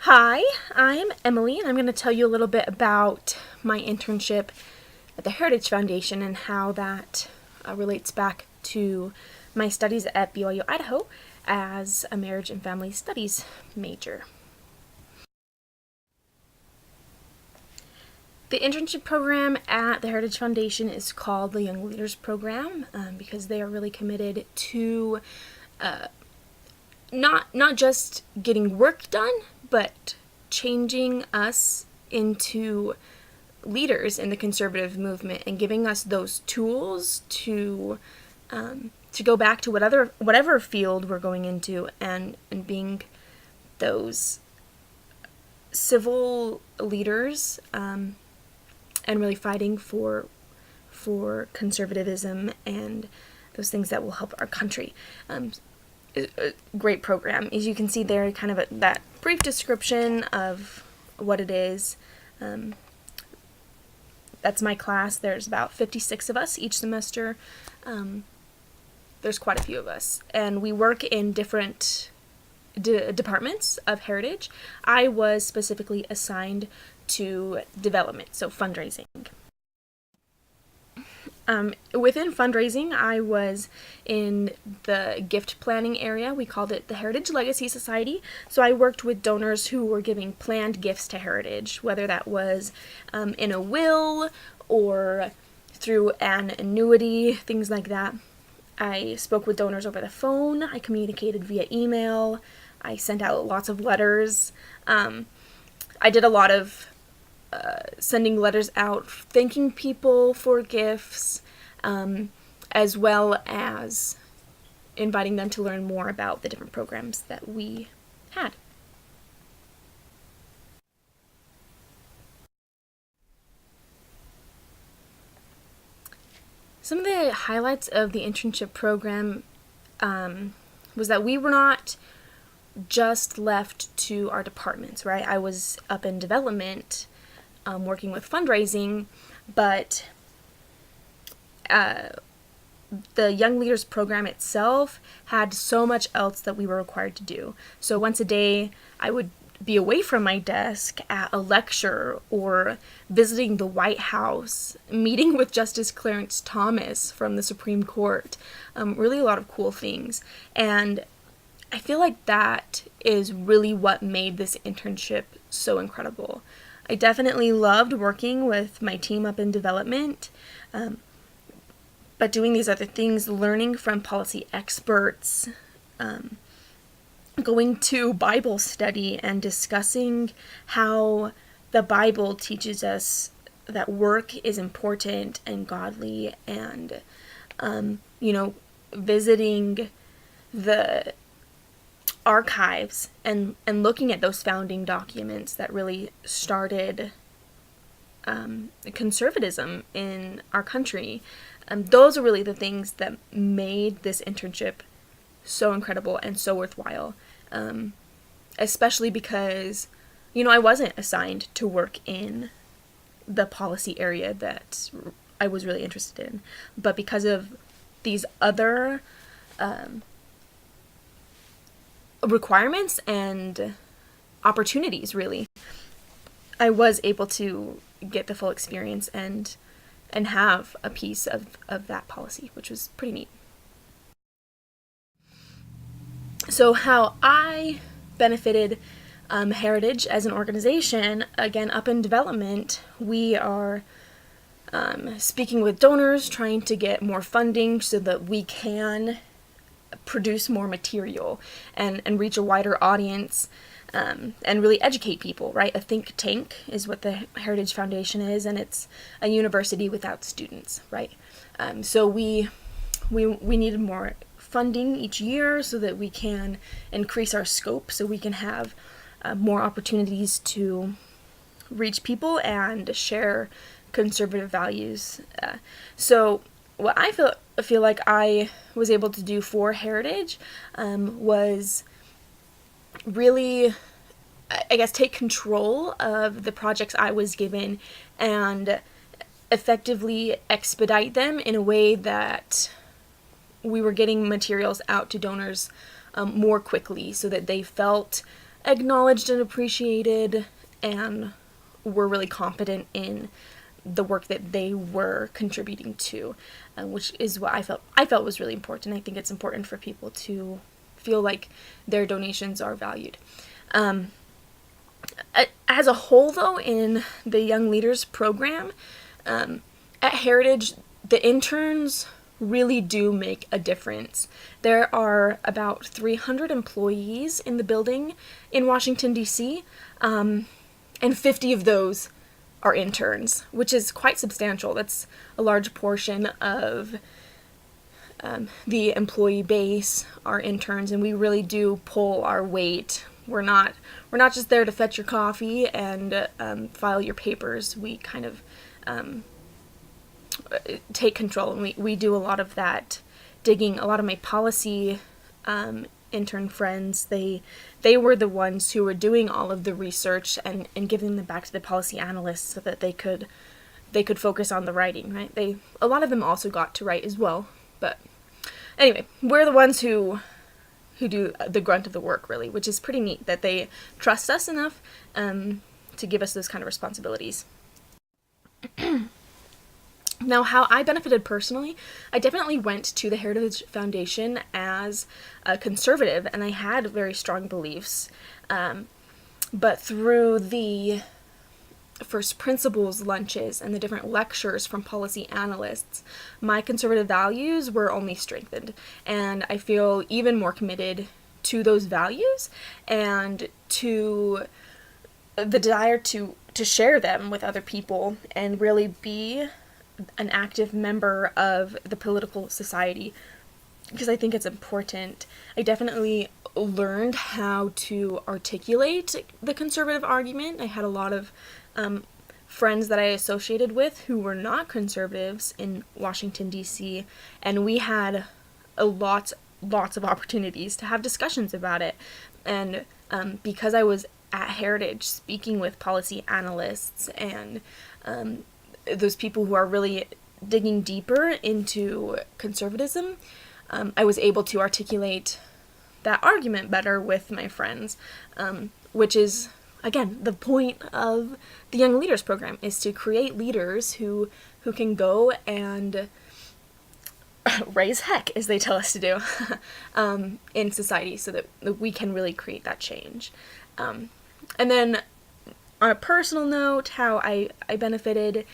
Hi, I'm Emily, and I'm going to tell you a little bit about my internship at the Heritage Foundation and how that relates back to my studies at BYU, Idaho as a marriage and family studies major. The internship program at the Heritage Foundation is called the Young Leaders Program because they are really committed to not just getting work done, but changing us into leaders in the conservative movement and giving us those tools to go back to whatever field we're going into and being those civil leaders and really fighting for conservatism and those things that will help our country. A great program. As you can see there, kind of that brief description of what it is. That's my class. There's about 56 of us each semester. There's quite a few of us, and we work in different departments of Heritage. I was specifically assigned to development, so fundraising. Within fundraising, I was in the gift planning area. We called it the Heritage Legacy Society. So I worked with donors who were giving planned gifts to Heritage, whether that was in a will or through an annuity, things like that. I spoke with donors over the phone. I communicated via email. I sent out lots of letters. I did a lot of sending letters out thanking people for gifts, as well as inviting them to learn more about the different programs that we had. Some of the highlights of the internship program was that we were not just left to our departments, right? I was up in development working with fundraising, but the Young Leaders program itself had so much else that we were required to do. So once a day, I would be away from my desk at a lecture or visiting the White House, meeting with Justice Clarence Thomas from the Supreme Court. Really a lot of cool things. And I feel like that is really what made this internship so incredible. I definitely loved working with my team up in development, but doing these other things, learning from policy experts, going to Bible study and discussing how the Bible teaches us that work is important and godly, and, visiting the archives and looking at those founding documents that really started conservatism in our country. Those are really the things that made this internship so incredible and so worthwhile, especially because, I wasn't assigned to work in the policy area that I was really interested in, but because of these other requirements and opportunities, really, I was able to get the full experience and have a piece of that policy, which was pretty neat. So how I benefited Heritage as an organization, again, up in development, we are speaking with donors, trying to get more funding so that we can produce more material and reach a wider audience, and really educate people, right? A think tank is what the Heritage Foundation is, and it's a university without students, right? So we needed more funding each year so that we can increase our scope, so we can have more opportunities to reach people and share conservative values. So what I feel like I was able to do for Heritage was really, I guess, take control of the projects I was given and effectively expedite them in a way that we were getting materials out to donors more quickly, so that they felt acknowledged and appreciated and were really competent in the work that they were contributing to, which is what I felt was really important. I think it's important for people to feel like their donations are valued. As a whole, though, in the Young Leaders program, at Heritage, the interns really do make a difference. There are about 300 employees in the building in Washington, D.C., and 50 of those are interns, which is quite substantial. That's a large portion of the employee base are interns, and we really do pull our weight. We're not just there to fetch your coffee and file your papers. We kind of take control, and we do a lot of that digging. A lot of my policy intern friends, they were the ones who were doing all of the research and giving them back to the policy analysts so that they could focus on the writing, right? A lot of them also got to write as well, but anyway, we're the ones who do the grunt of the work, really, which is pretty neat that they trust us enough to give us those kind of responsibilities. Now, how I benefited personally, I definitely went to the Heritage Foundation as a conservative, and I had very strong beliefs. But through the first principles lunches and the different lectures from policy analysts, my conservative values were only strengthened. And I feel even more committed to those values and to the desire to share them with other people and really be an active member of the political society, because I think it's important. I definitely learned how to articulate the conservative argument. I had a lot of friends that I associated with who were not conservatives in Washington, D.C., and we had lots of opportunities to have discussions about it. And because I was at Heritage speaking with policy analysts and those people who are really digging deeper into conservatism, I was able to articulate that argument better with my friends, which is, again, the point of the Young Leaders program, is to create leaders who can go and raise heck, as they tell us to do, in society, so that we can really create that change. And then on a personal note, how I benefited,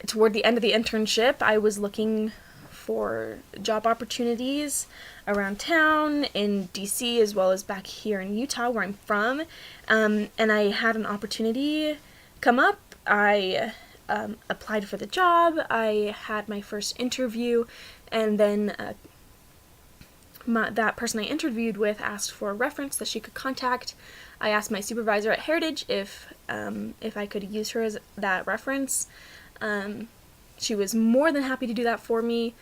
toward the end of the internship, I was looking for job opportunities around town in DC as well as back here in Utah, where I'm from, and I had an opportunity come up. I applied for the job. I had my first interview, and then that person I interviewed with asked for a reference that she could contact. I asked my supervisor at Heritage if I could use her as that reference. She was more than happy to do that for me,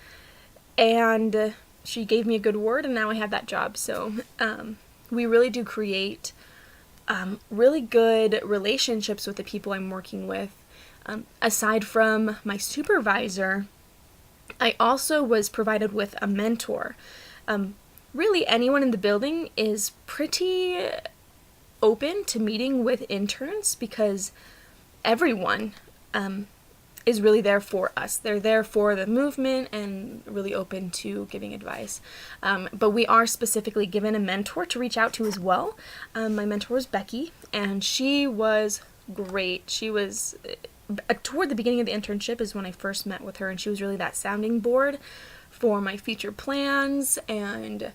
and she gave me a good word, and now I have that job. So we really do create really good relationships with the people I'm working with. Aside from my supervisor, I also was provided with a mentor. Really, anyone in the building is pretty open to meeting with interns because everyone is really there for us. They're there for the movement and really open to giving advice. But we are specifically given a mentor to reach out to as well. My mentor was Becky, and she was great. She was, toward the beginning of the internship is when I first met with her, and she was really that sounding board for my future plans and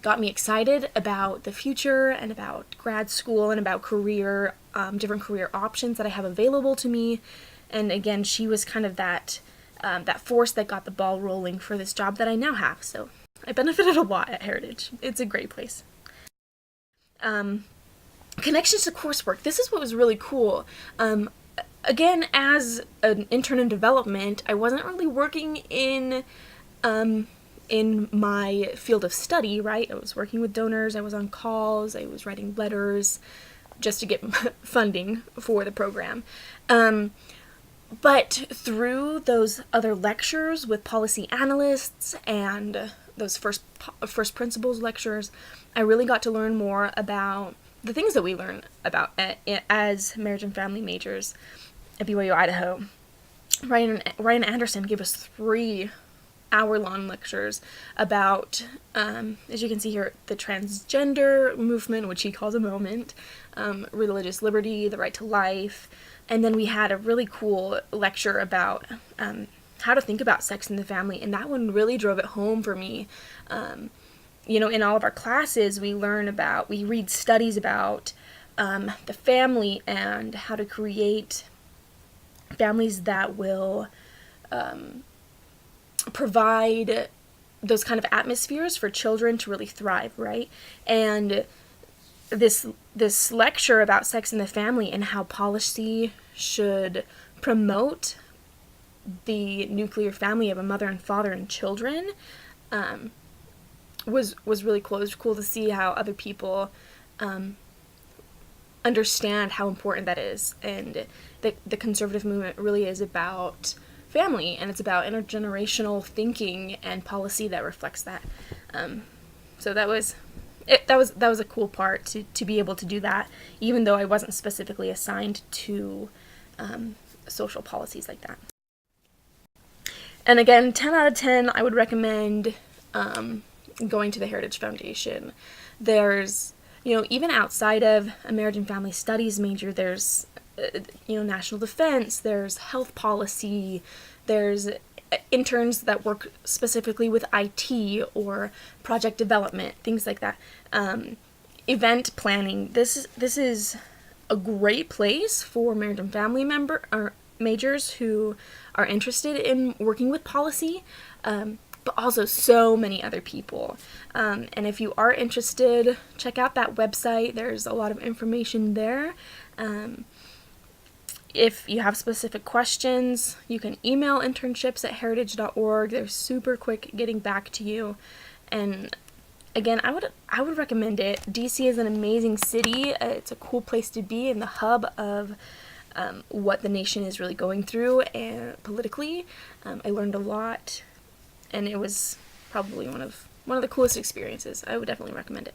got me excited about the future and about grad school and about career, different career options that I have available to me. And again, she was kind of that force that got the ball rolling for this job that I now have. So I benefited a lot at Heritage. It's a great place. Connections to coursework. This is what was really cool. Again, as an intern in development, I wasn't really working in my field of study, right? I was working with donors, I was on calls, I was writing letters just to get funding for the program. But through those other lectures with policy analysts and those first first principles lectures, I really got to learn more about the things that we learn about as marriage and family majors at BYU Idaho. Ryan Anderson gave us 3-hour-long lectures about, as you can see here, the transgender movement, which he calls a moment, religious liberty, the right to life, and then we had a really cool lecture about how to think about sex in the family, and that one really drove it home for me. In all of our classes, we read studies about the family and how to create families that will provide those kind of atmospheres for children to really thrive, right? And this lecture about sex in the family and how policy should promote the nuclear family of a mother and father and children was really cool. It was cool to see how other people understand how important that is, and the conservative movement really is about family, and it's about intergenerational thinking and policy that reflects that. So that was a cool part to be able to do that, even though I wasn't specifically assigned to social policies like that. And again, 10 out of 10, I would recommend going to the Heritage Foundation. There's, even outside of a marriage and family studies major, there's, national defense, there's health policy, there's interns that work specifically with IT or project development, things like that. Event planning. This is a great place for marriage and family majors who are interested in working with policy, but also so many other people. And if you are interested, check out that website. There's a lot of information there. If you have specific questions, you can email internships@heritage.org. They're super quick getting back to you. And again, I would recommend it. DC is an amazing city. It's a cool place to be in the hub of what the nation is really going through and politically. I learned a lot, and it was probably one of the coolest experiences. I would definitely recommend it.